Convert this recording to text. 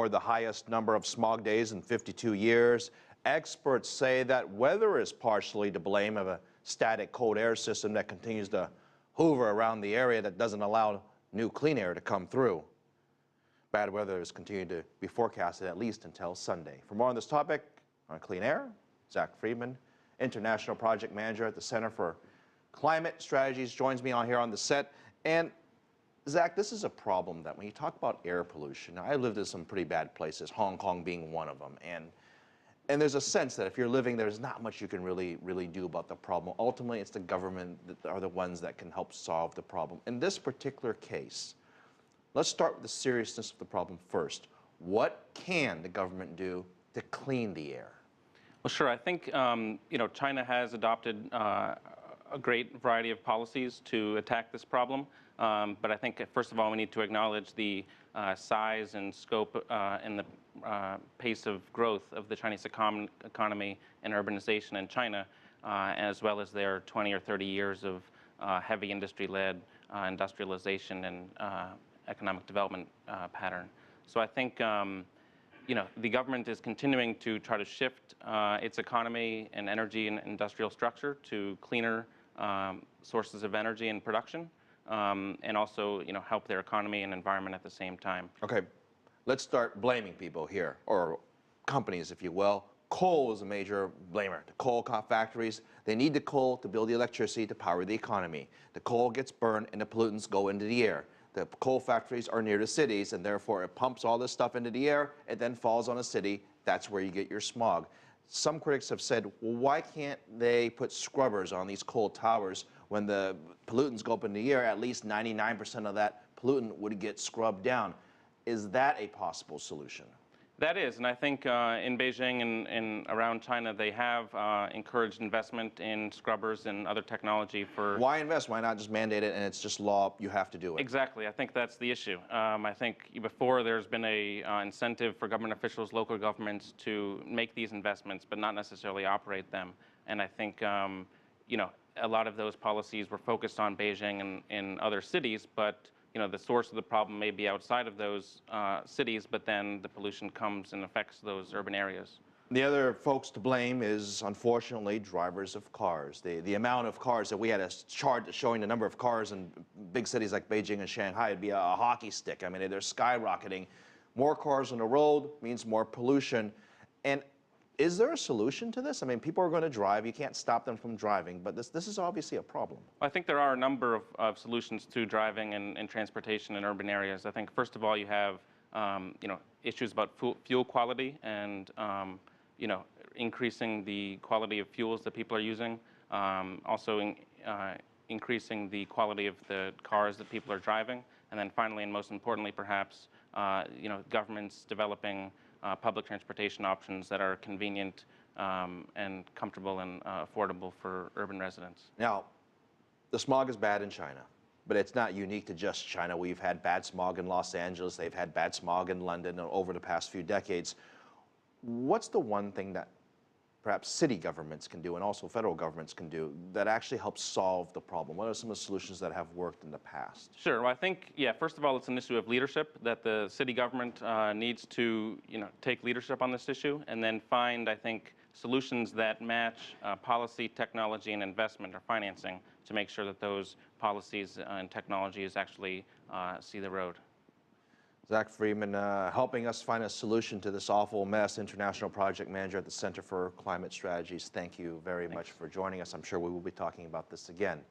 record the highest number of smog days in 52 years. Experts say that weather is partially to blame of a static cold air system that continues to hover around the area that doesn't allow new clean air to come through. Bad weather is continuing to be forecasted at least until Sunday. For more on this topic on clean air, Zach Friedman, International Project Manager at the Center for Climate Strategies, joins me on here on the set. And Zach, this is a problem that when you talk about air pollution, I lived in some pretty bad places, Hong Kong being one of them, and there's a sense that if you're living there, there's not much you can really do about the problem. Ultimately, it's the government that are the ones that can help solve the problem. In this particular case, let's start with the seriousness of the problem first. What can the government do to clean the air? Well, sure. I think China has adopted a great variety of policies to attack this problem. But I think, first of all, we need to acknowledge the size and scope and the pace of growth of the Chinese economy and urbanization in China, as well as their 20 or 30 years of heavy industry-led industrialization and economic development pattern. So I think the government is continuing to try to shift its economy and energy and industrial structure to cleaner sources of energy and production, and also help their economy and environment at the same time. Okay, let's start blaming people here, or companies, if you will. Coal is a major blamer. The coal factories, they need the coal to build the electricity to power the economy. The coal gets burned and the pollutants go into the air. The coal factories are near the cities, and therefore it pumps all this stuff into the air. It then falls on a city. That's where you get your smog. Some critics have said, well, why can't they put scrubbers on these coal towers? When the pollutants go up in the air, at least 99% of that pollutant would get scrubbed down. Is that a possible solution? That is, and I think in Beijing and around China, they have encouraged investment in scrubbers and other technology for... Why invest? Why not just mandate it and it's just law, you have to do it? Exactly. I think that's the issue. I think before there's been a incentive for government officials, local governments to make these investments, but not necessarily operate them. And I think, a lot of those policies were focused on Beijing and other cities, but the source of the problem may be outside of those cities, but then the pollution comes and affects those urban areas. The other folks to blame is, unfortunately, drivers of cars. The amount of cars that we had a chart showing the number of cars in big cities like Beijing and Shanghai, it'd be a hockey stick. I mean, they're skyrocketing. More cars on the road means more pollution. And is there a solution to this? I mean, people are going to drive. You can't stop them from driving, but this is obviously a problem. I think there are a number of solutions to driving and transportation in urban areas. I think, first of all, you have issues about fuel quality and increasing the quality of fuels that people are using. Also increasing the quality of the cars that people are driving. And then finally, and most importantly perhaps, governments developing public transportation options that are convenient and comfortable and affordable for urban residents. Now, the smog is bad in China, but it's not unique to just China. We've had bad smog in Los Angeles. They've had bad smog in London over the past few decades. What's the one thing that perhaps city governments can do and also federal governments can do that actually helps solve the problem? What are some of the solutions that have worked in the past? Sure. Well, I think, first of all, it's an issue of leadership, that the city government needs to, take leadership on this issue and then find, I think, solutions that match policy, technology, and investment or financing to make sure that those policies and technologies actually see the road. Zach Friedman, helping us find a solution to this awful mess, International Project Manager at the Center for Climate Strategies. Thank you very much for joining us. I'm sure we will be talking about this again.